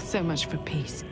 So much for peace.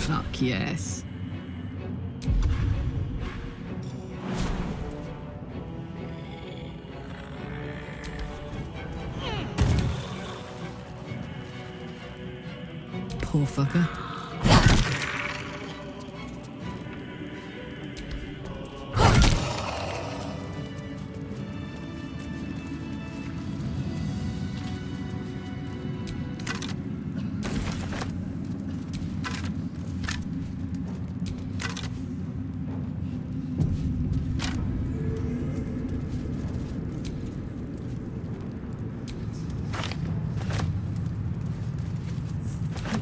Fuck yes. Poor fucker.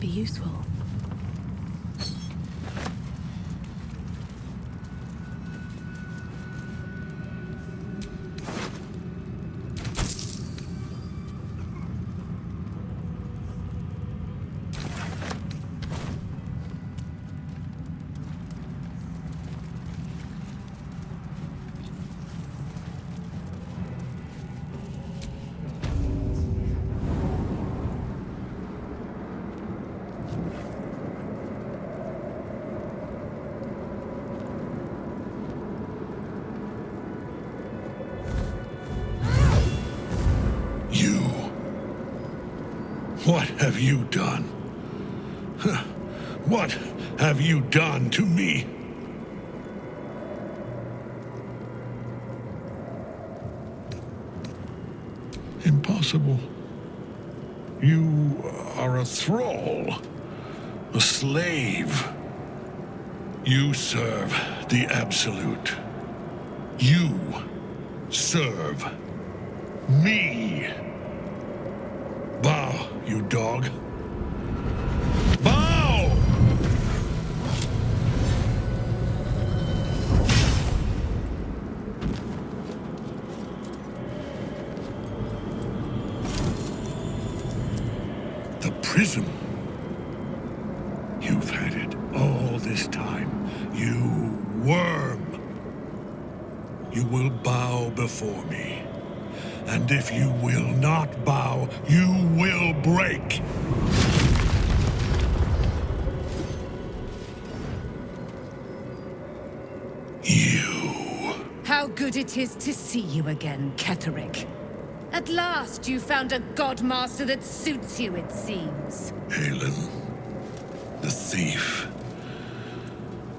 Be useful. What have you done? What have you done to me? Impossible. You are a thrall, a slave. You serve the Absolute. You serve me. Bow, you dog. Bow! The prism. You've had it all this time. You worm. You will bow before me. And if you will not bow, you will break. You. How good it is to see you again, Ketheric. At last you found a godmaster that suits you, it seems. Halen, the thief.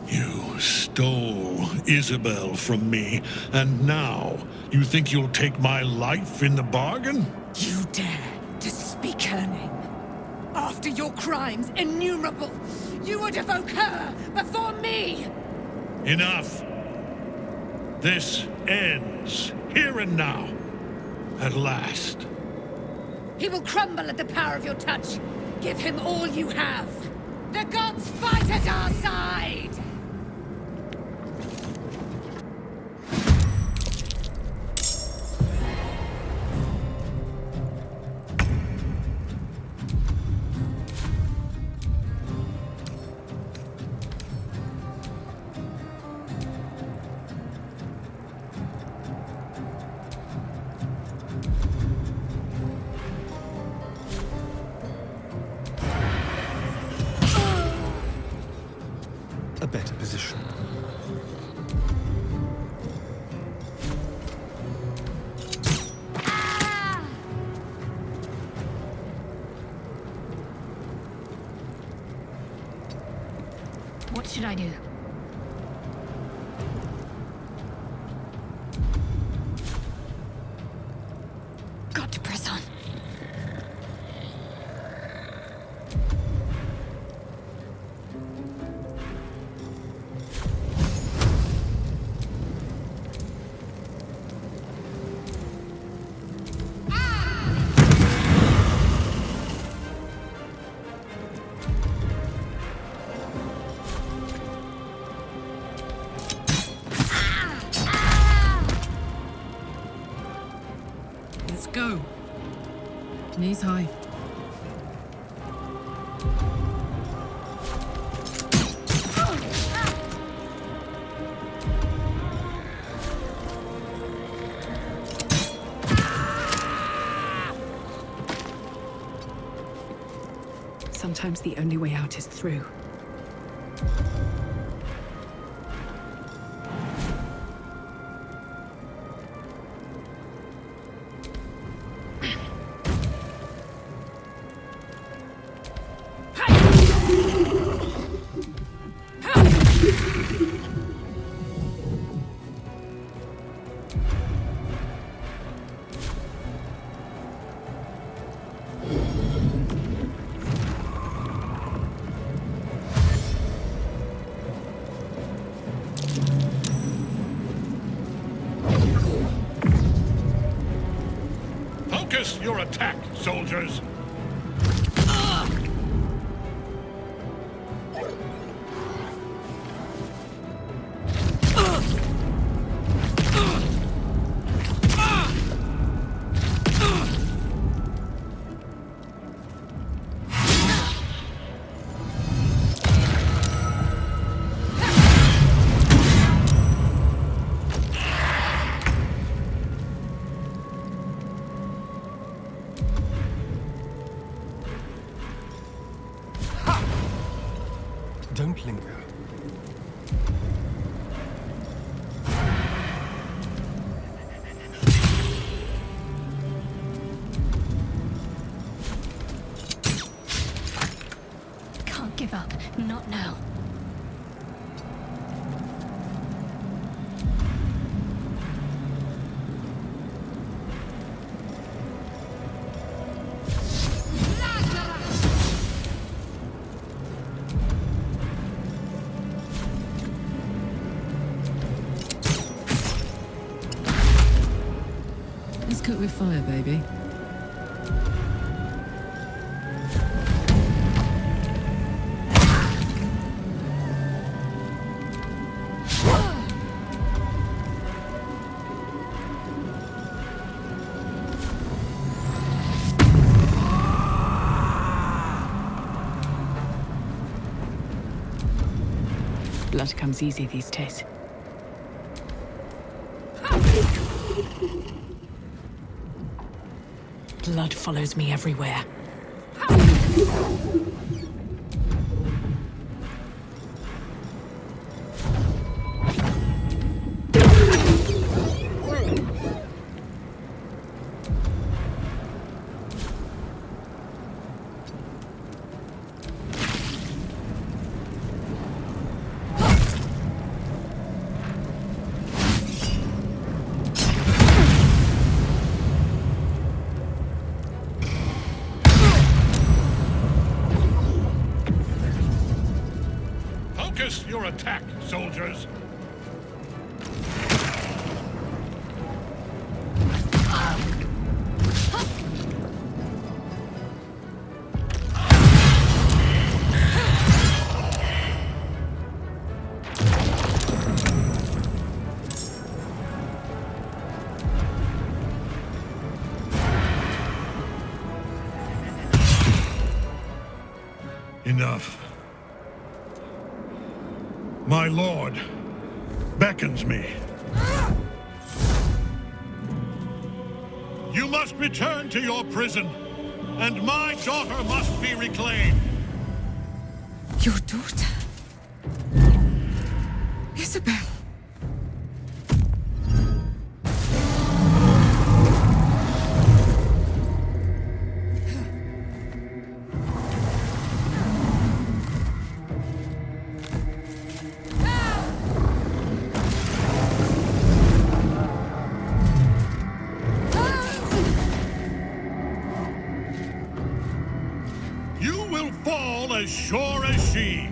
You stole Isabel from me, and now you think you'll take my life in the bargain? You dare to speak her name? After your crimes innumerable, you would evoke her before me! Enough! This ends here and now. At last. He will crumble at the power of your touch. Give him all you have. The gods fight at our side! A better position. What should I do? Got to press on. Let's go. Knees high. Sometimes the only way out is through. Focus your attack, soldiers! Don't linger. Can't give up. Not now. Let's cook with fire, baby. Blood comes easy these days. Blood follows me everywhere. Focus your attack, soldiers! Enough. My lord beckons me. You must return to your prison, and my daughter must be reclaimed. Your daughter? Isabel. will fall as sure as she.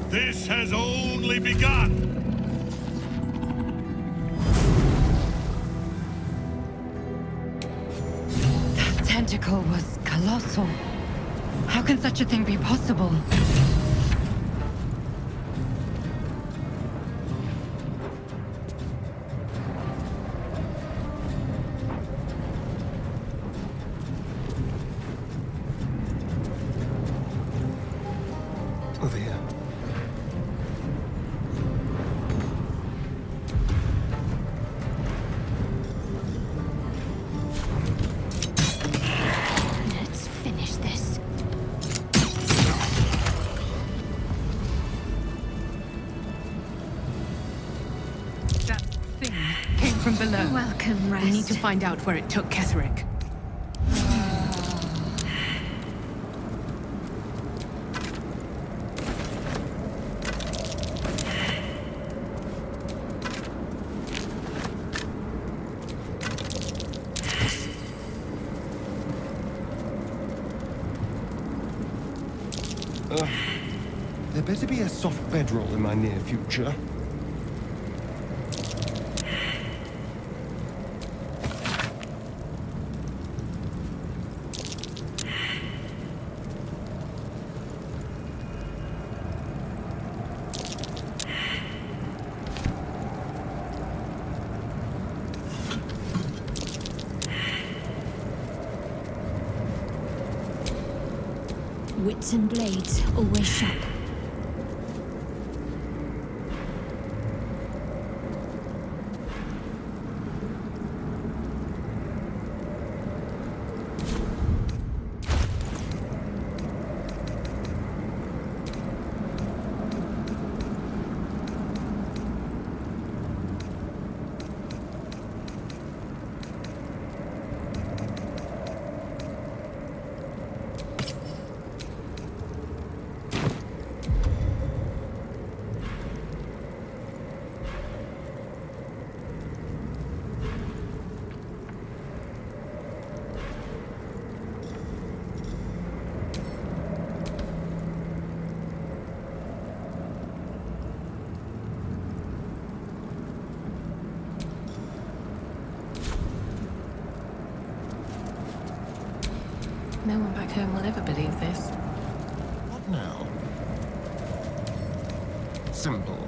This has only begun. That tentacle was colossal. How can such a thing be possible? Over here. Let's finish this. That thing came from below. Welcome, rest. We need to find out where it took Ketheric. There better be a soft bedroll in my near future. Wits and blades, always sharp. No one back home will ever believe this. What now? Simple.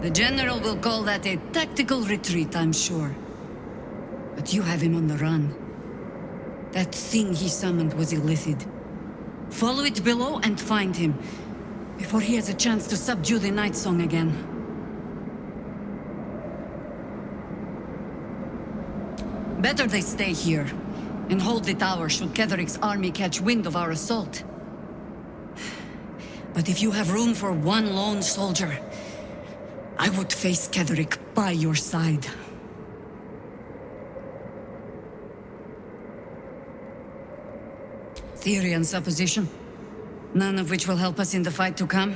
The General will call that a tactical retreat, I'm sure. But you have him on the run. That thing he summoned was Illithid. Follow it below and find him, before he has a chance to subdue the Night Song again. Better they stay here, and hold the tower should Ketheric's army catch wind of our assault. But if you have room for one lone soldier, I would face Ketheric by your side. Theory and supposition, none of which will help us in the fight to come.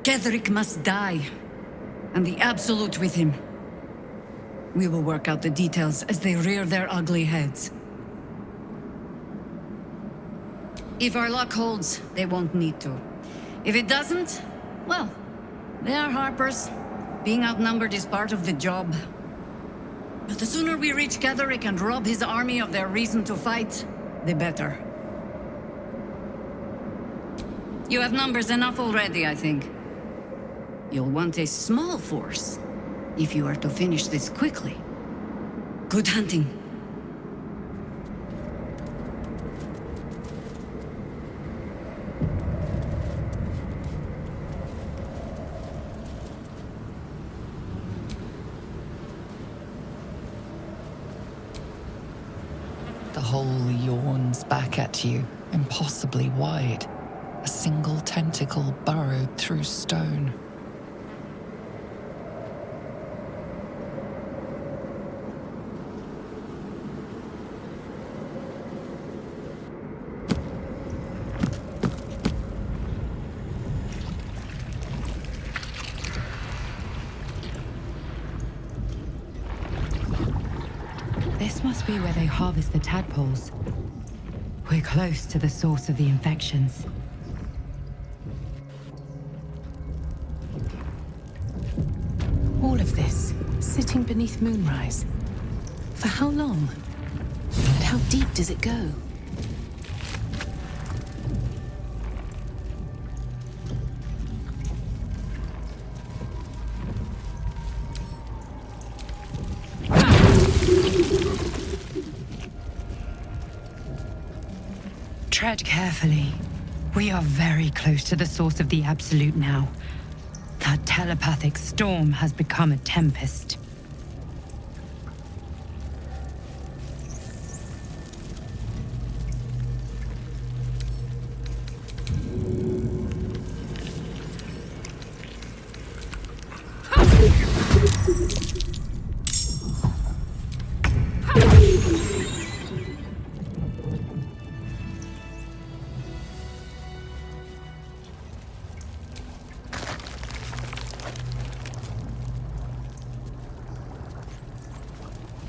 Ketheric must die, and the Absolute with him. We will work out the details as they rear their ugly heads. If our luck holds, they won't need to. If it doesn't, well, they are Harpers. Being outnumbered is part of the job. But the sooner we reach Ketheric and rob his army of their reason to fight, the better. You have numbers enough already, I think. You'll want a small force, if you are to finish this quickly. Good hunting. The hole yawns back at you, impossibly wide, a single tentacle burrowed through stone. This must be where they harvest the tadpoles. We're close to the source of the infections. All of this, sitting beneath Moonrise. For how long? And how deep does it go? Tread carefully. We are very close to the source of the Absolute now. That telepathic storm has become a tempest.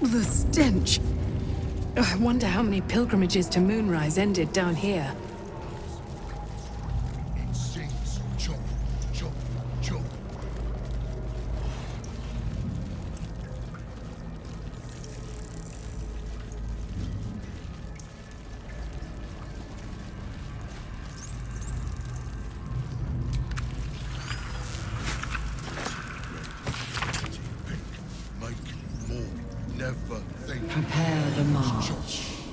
The stench! I wonder how many pilgrimages to Moonrise ended down here. It sings chop, chop, chop. Make more, never think. Prepare the march. Chop,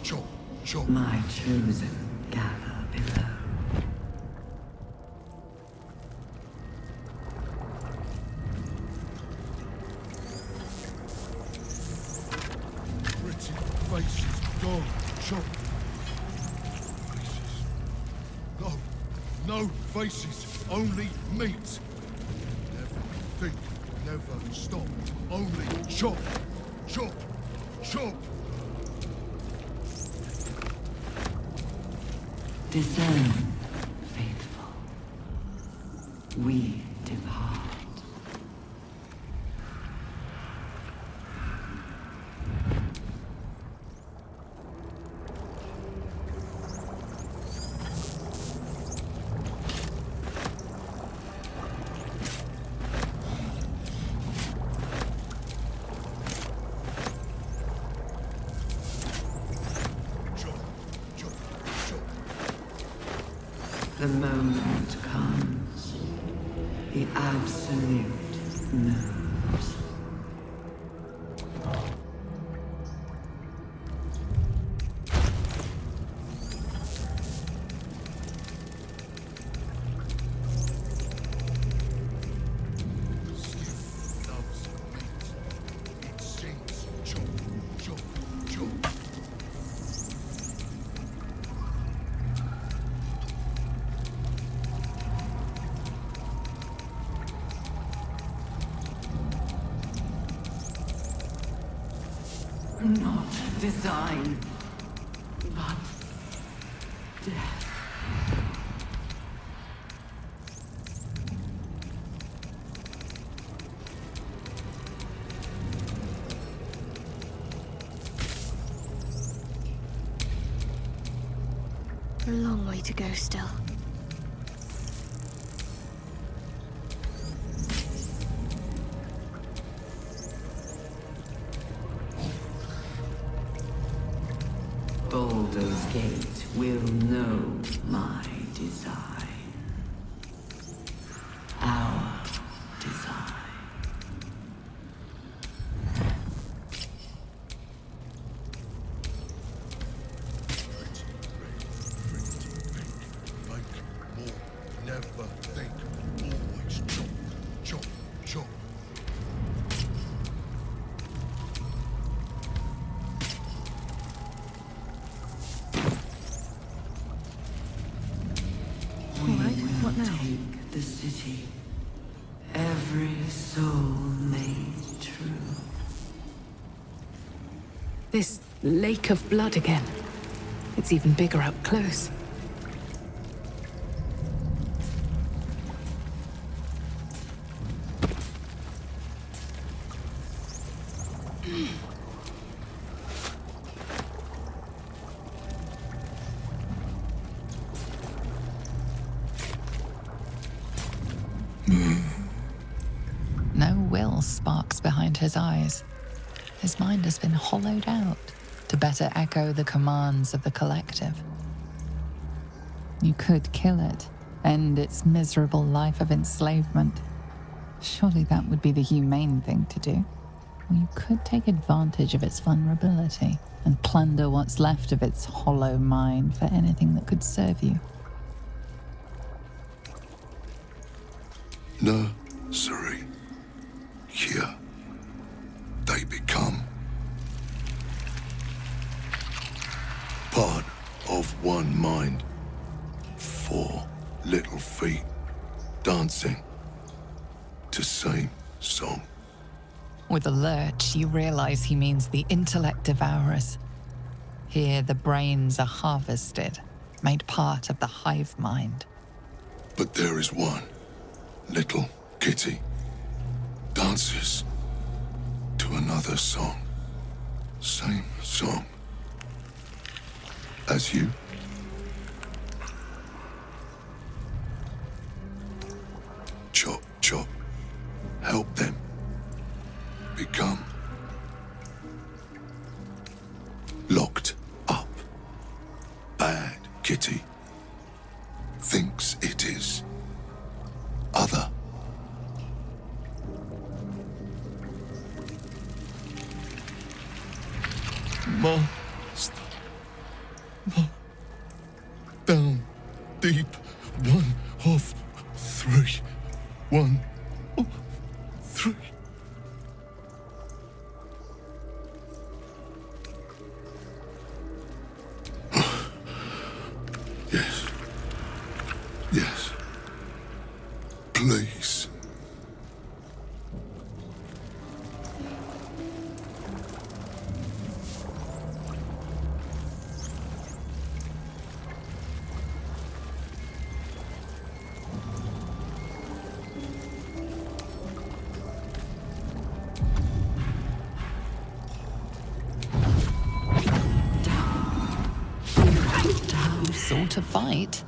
chop, chop. My chosen gather below. Pretty faces gone, chop. Faces. No, no faces, only meat. Never think, never stop, only chop, chop, chop. Discern, faithful. We depart. Chop, chop, chop. The moment comes. The Absolute knows. Still loves meat. It sings chop, chop, chop. Not design, but death. A long way to go still. Baldur's Gate will know my design. Our design. Pretty red, pretty pink. Make What now? Take the city. Every soul made true. This lake of blood again. It's even bigger up close. No will sparks behind his eyes. His mind has been hollowed out to better echo the commands of the collective. You could kill it, end its miserable life of enslavement. Surely that would be the humane thing to do. Or you could take advantage of its vulnerability and plunder what's left of its hollow mind for anything that could serve you. Nursery. Here, they become part of one mind. 4 little feet dancing to same song. With a lurch, you realize he means the intellect devourers. Here, the brains are harvested, made part of the hive mind. But there is one little kitty dances to another song. Same song as you. Chop, chop. Help them become locked up. Bad kitty thinks it is other. Master. Down deep. 1 of 3. 1 of 3. Yes. Yes. Please. Sought a fight,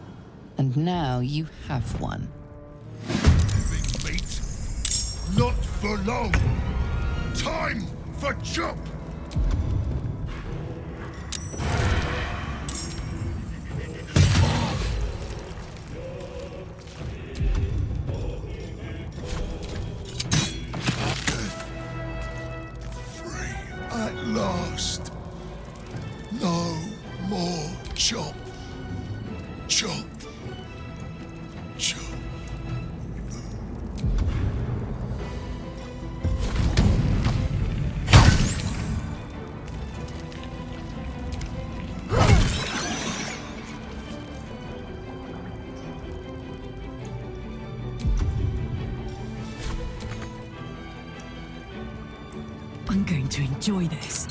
and now you have one. Mate, not for long. Time for chop. Free at last. No more chop. Chop. Chop. I'm going to enjoy this.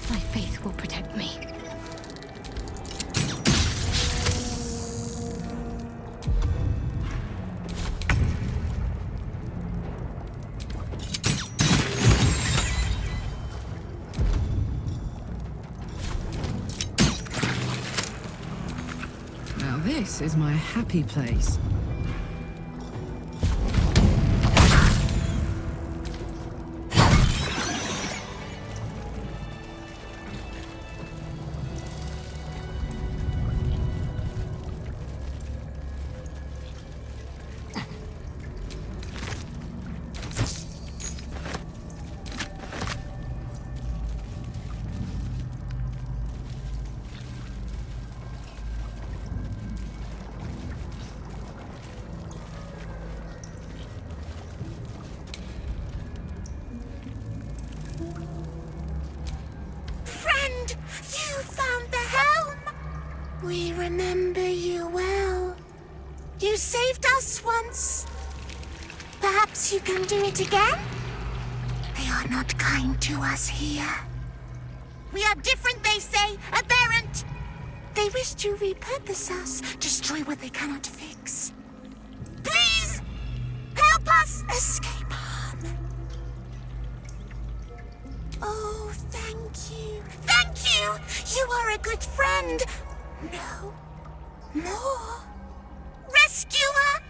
My faith will protect me. Now this is my happy place. You found the helm! We remember you well. You saved us once. Perhaps you can do it again? They are not kind to us here. We are different, they say, aberrant. They wish to repurpose us, destroy what they cannot fix. Please, help us escape harm. Oh, thank you. Thank you! You are a good friend. No. More. Rescuer!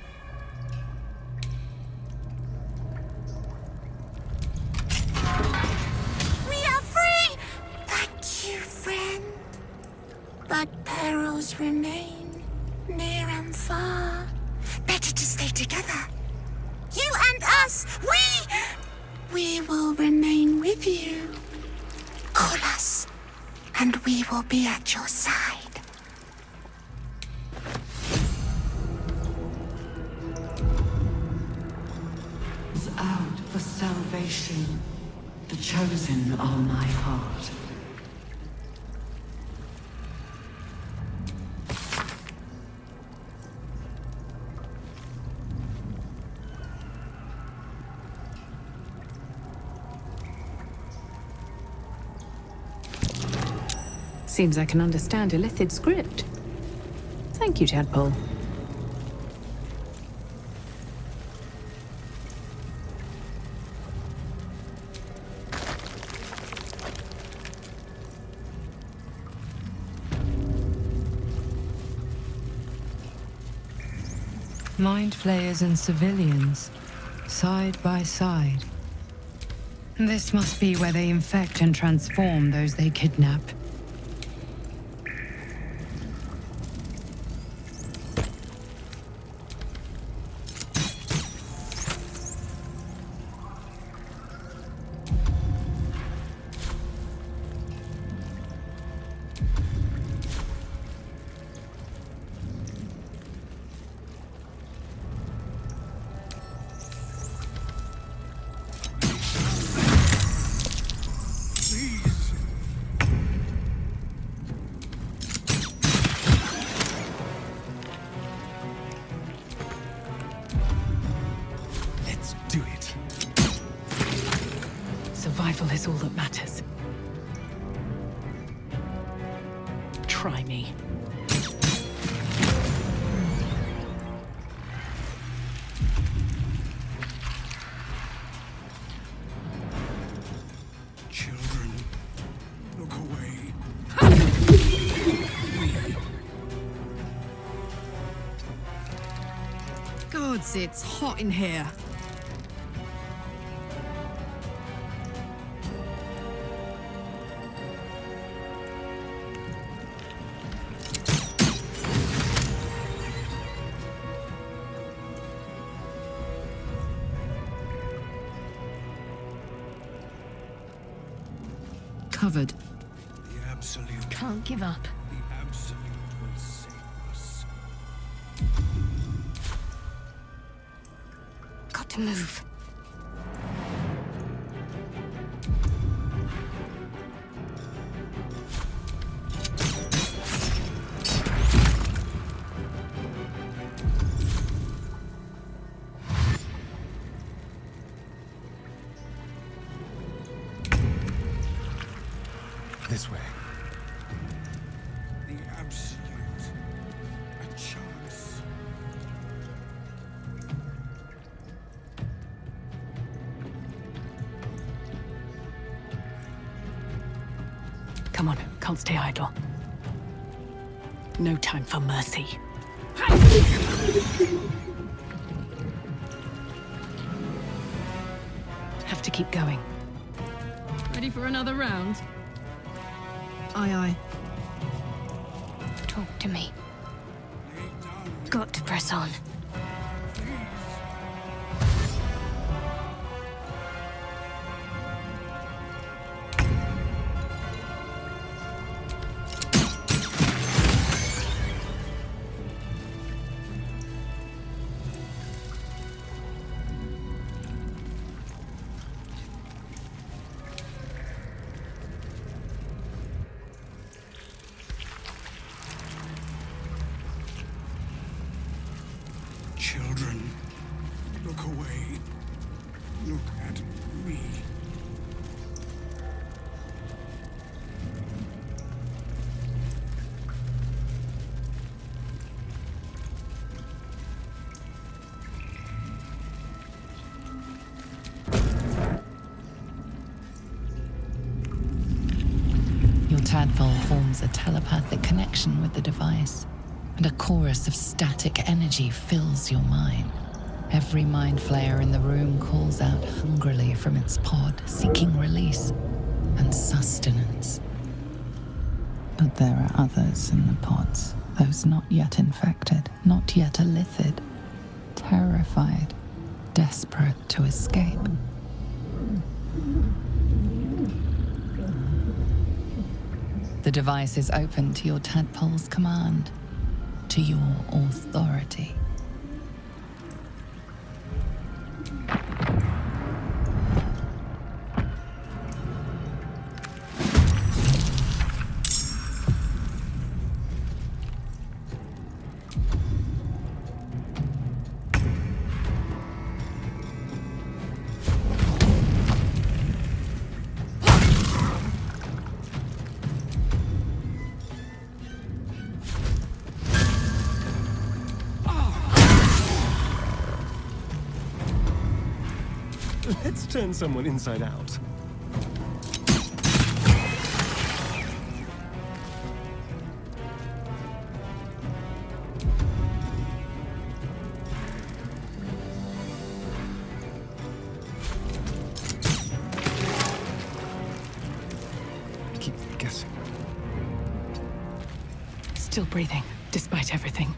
We are free! Thank you, friend. But perils remain, near and far. Better to stay together. You and us, we will remain with you. Call us, and we will be at your side. Is out for salvation. The chosen are my heart. Seems I can understand Illithid script. Thank you, Tadpole. Mind flayers and civilians, side by side. This must be where they infect and transform those they kidnap. Survival is all that matters. Try me. Children, look away. Gods, it's hot in here. Covered. The Absolute. Can't give up. The Absolute will save us. Got to move. This way. The Absolute. A chance. Come on, can't stay idle. No time for mercy. Have to keep going. Ready for another round? Aye, aye. Talk to me. Got to press on. Look at me. Your tadpole forms a telepathic connection with the device, and a chorus of static energy fills your mind. Every mind flayer in the room calls out hungrily from its pod, seeking release and sustenance. But there are others in the pods, those not yet infected, not yet illithid, terrified, desperate to escape. The device is open to your tadpole's command, to your authority. Let's turn someone inside out. Keep guessing. Still breathing, despite everything.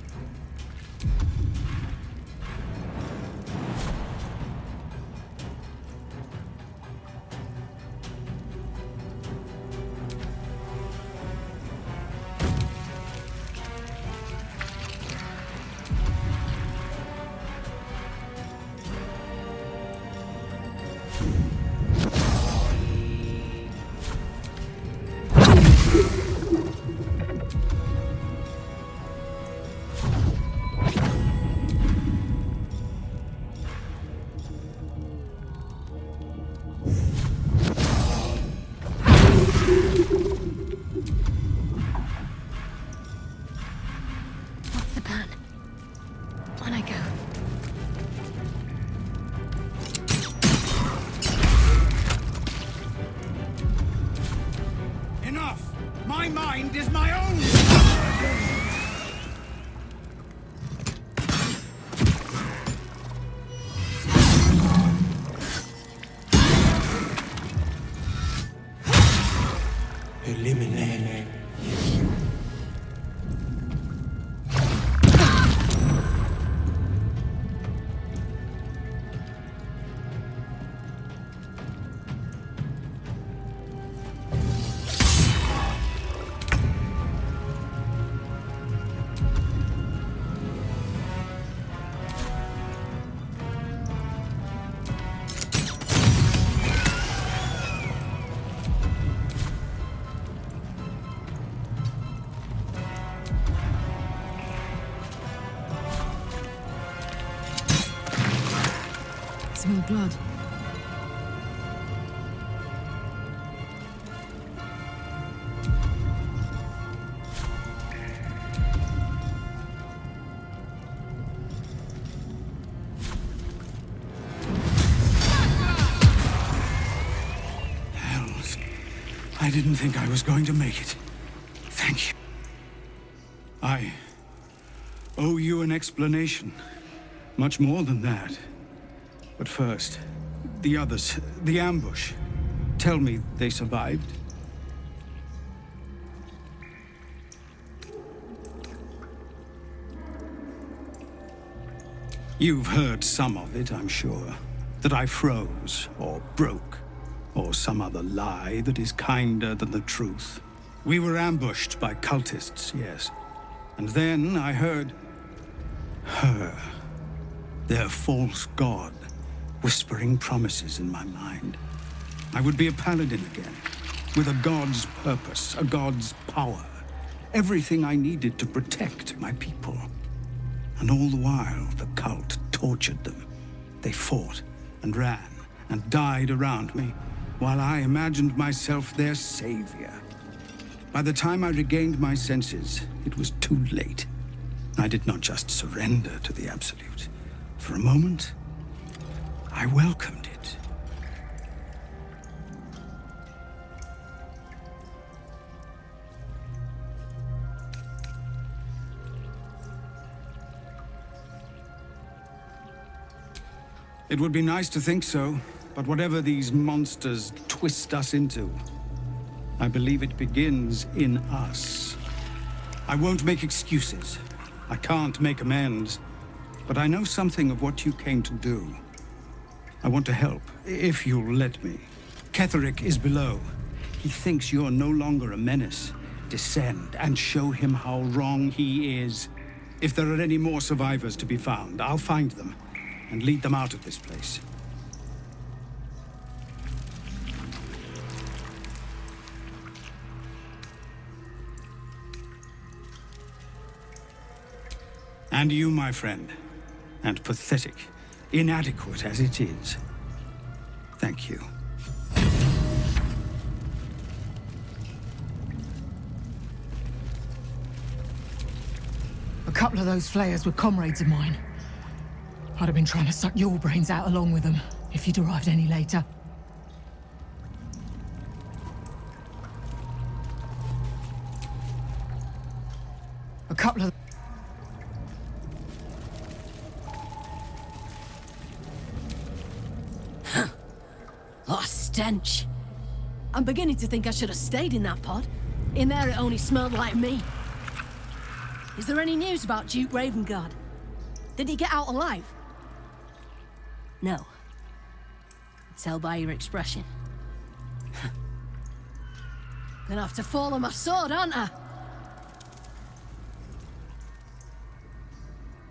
What's the plan? On I go. Enough! My mind is my own! Eliminate. Smell blood. Hells. I didn't think I was going to make it. Thank you. I owe you an explanation. Much more than that. But first, the others, the ambush. Tell me they survived? You've heard some of it, I'm sure. That I froze, or broke, or some other lie that is kinder than the truth. We were ambushed by cultists, yes. And then I heard her, their false god, whispering promises in my mind. I would be a paladin again, with a god's purpose, a god's power. Everything I needed to protect my people. And all the while, the cult tortured them. They fought and ran and died around me, while I imagined myself their savior. By the time I regained my senses, it was too late. I did not just surrender to the Absolute. For a moment, I welcomed it. It would be nice to think so, but whatever these monsters twist us into, I believe it begins in us. I won't make excuses. I can't make amends. But I know something of what you came to do. I want to help, if you'll let me. Ketheric is below. He thinks you're no longer a menace. Descend and show him how wrong he is. If there are any more survivors to be found, I'll find them and lead them out of this place. And you, my friend, and pathetic, inadequate as it is, thank you. A couple of those flayers were comrades of mine. I'd have been trying to suck your brains out along with them, if you'd arrived any later. A couple of... What a stench. I'm beginning to think I should have stayed in that pod. In there it only smelled like me. Is there any news about Duke Ravengard? Did he get out alive? No. Tell by your expression. Gonna have to fall on my sword, aren't I?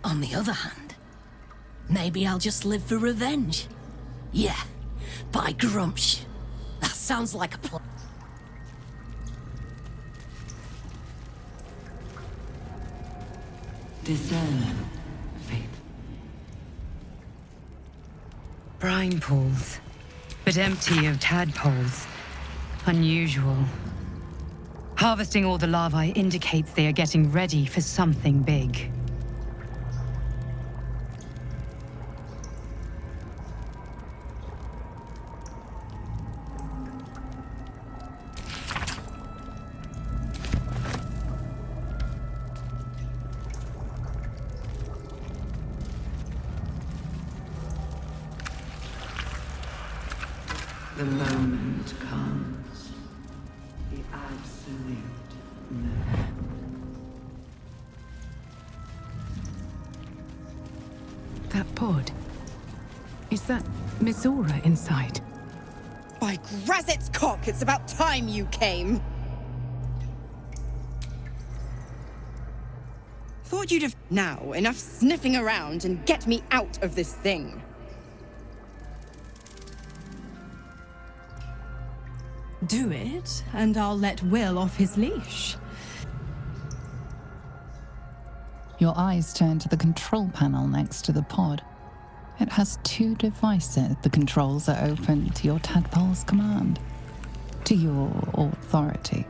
On the other hand, maybe I'll just live for revenge. Yeah, by Grumsh. That sounds like a plan. Discern, Faith. Brine pools, but empty of tadpoles. Unusual. Harvesting all the larvae indicates they are getting ready for something big. The moment comes. The absolute no. That pod. Is that Mizora inside? By Grazit's cock, it's about time you came! Thought you'd have... Now, enough sniffing around and get me out of this thing. Do it, and I'll let Will off his leash. Your eyes turn to the control panel next to the pod. It has 2 devices. The controls are open to your tadpole's command, to your authority.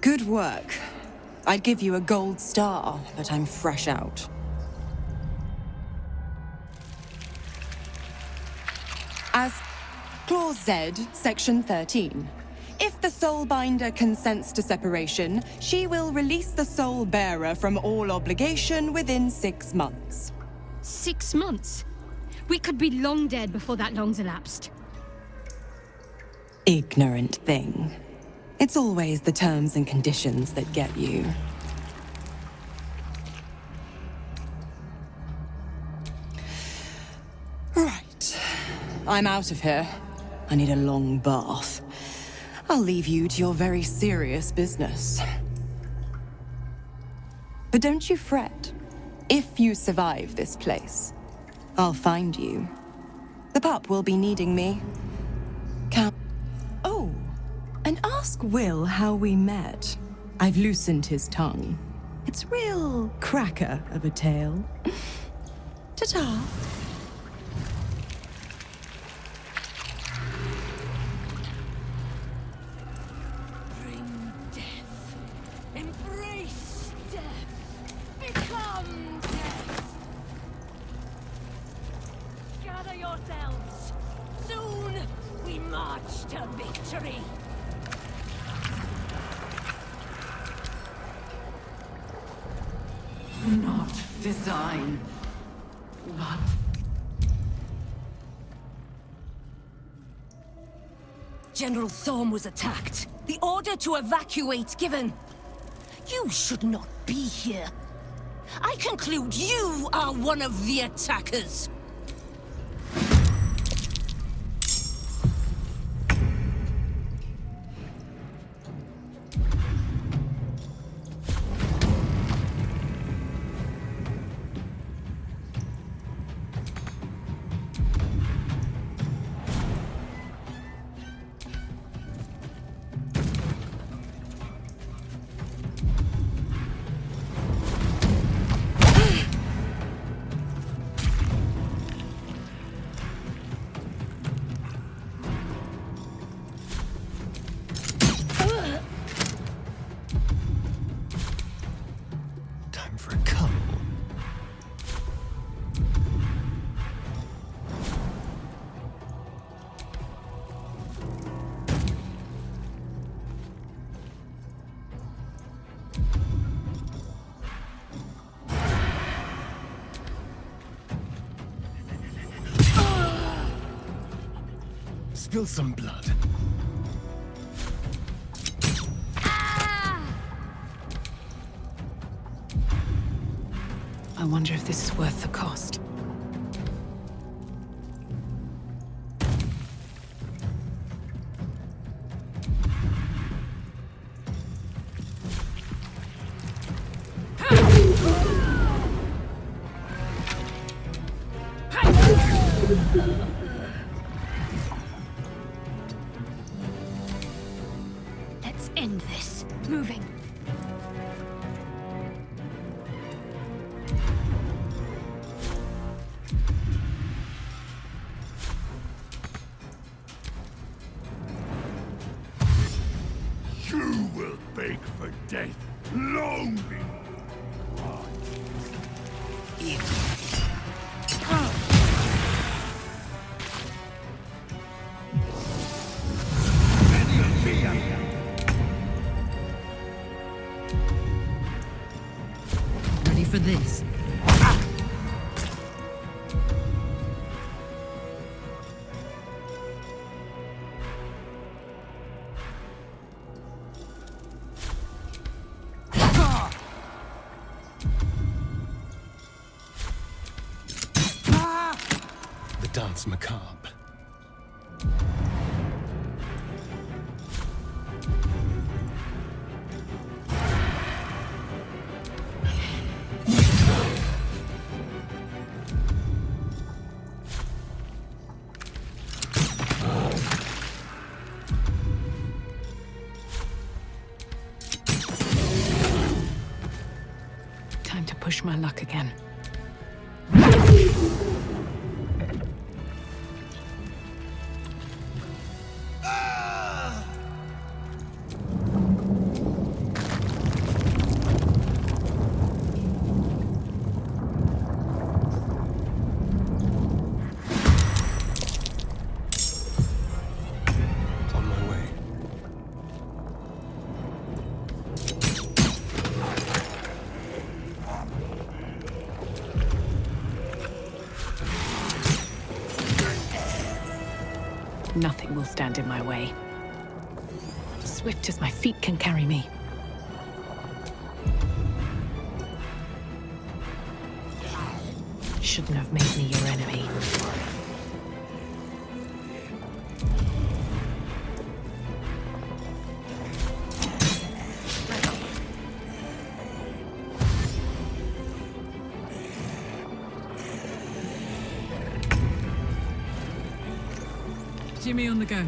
Good work. I'd give you a gold star, but I'm fresh out. As Clause Z, Section 13. If the Soulbinder consents to separation, she will release the Soul Bearer from all obligation within 6 months. 6 months? We could be long dead before that long's elapsed. Ignorant thing. It's always the terms and conditions that get you. Right. I'm out of here. I need a long bath. I'll leave you to your very serious business. But don't you fret. If you survive this place, I'll find you. The pup will be needing me. Oh, and ask Will how we met. I've loosened his tongue. It's real cracker of a tale. Ta-ta. Bring death. Embrace death. Become death. Gather yourselves. Soon we march to victory. Not design, but... General Thorm was attacked. The order to evacuate given. You should not be here. I conclude you are one of the attackers. Spill some blood. I wonder if this is worth the cost. Let's end this. Moving. You will beg for death long before. Ready for this? The dance macabre. Time to push my luck again. On my way. Nothing will stand in my way. Swift as my feet can carry me. Shouldn't have made me your enemy. Jimmy on the go.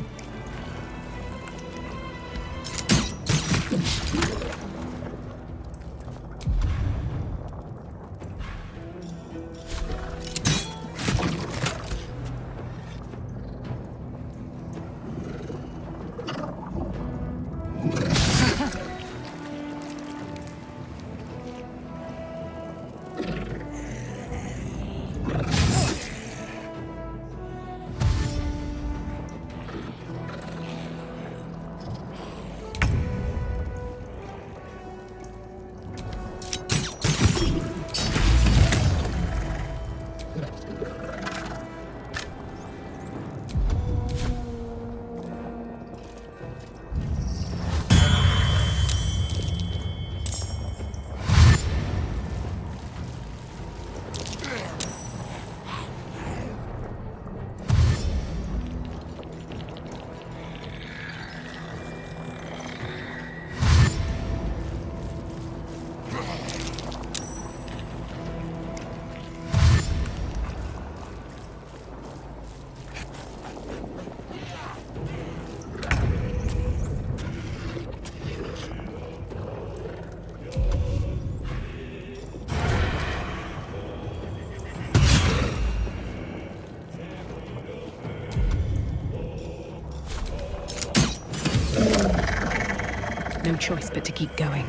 No choice but to keep going.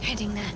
Heading there.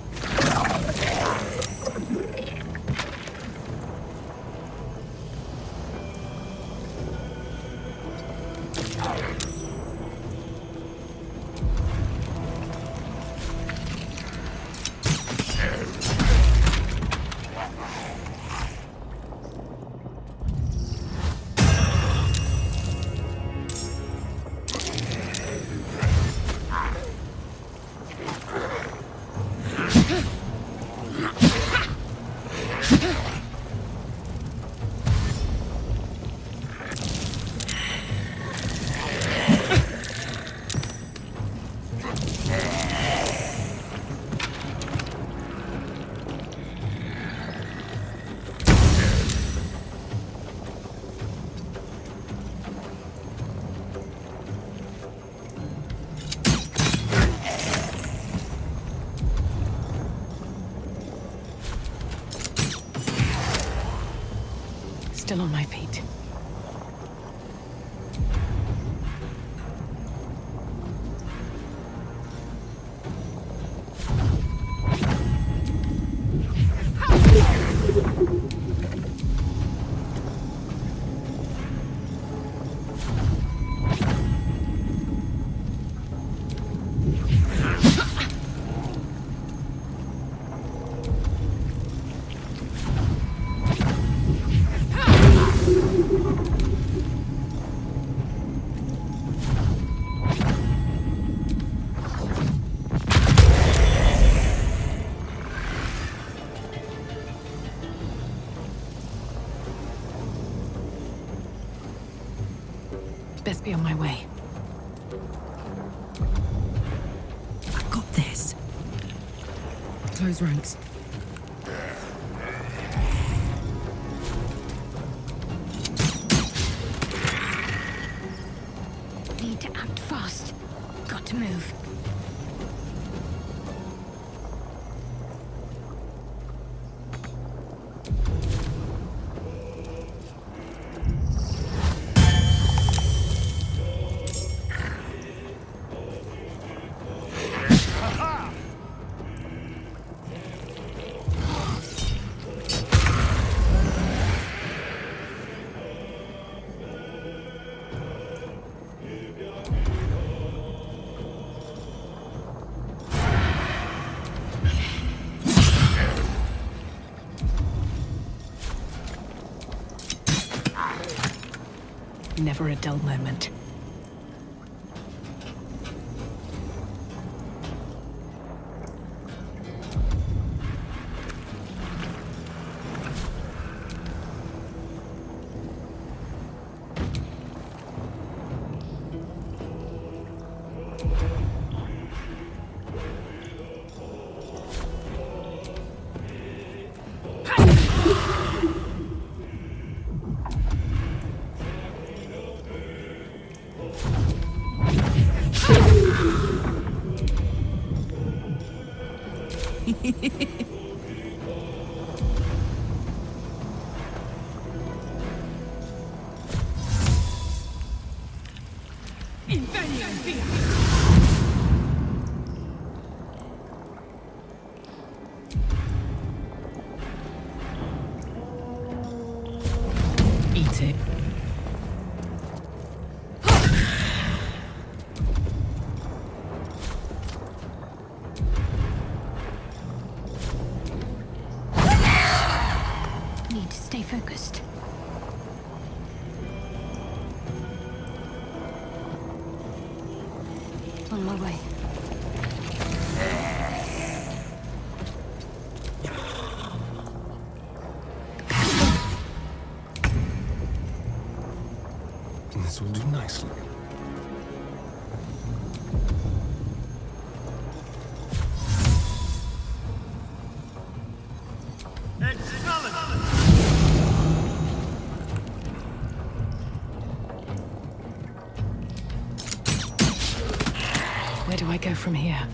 Still on my feet. Best be on my way. I've got this. Close ranks. Never a dull moment. Eat it. Need to stay focused. On my way. This will do nicely. Where do I go from here?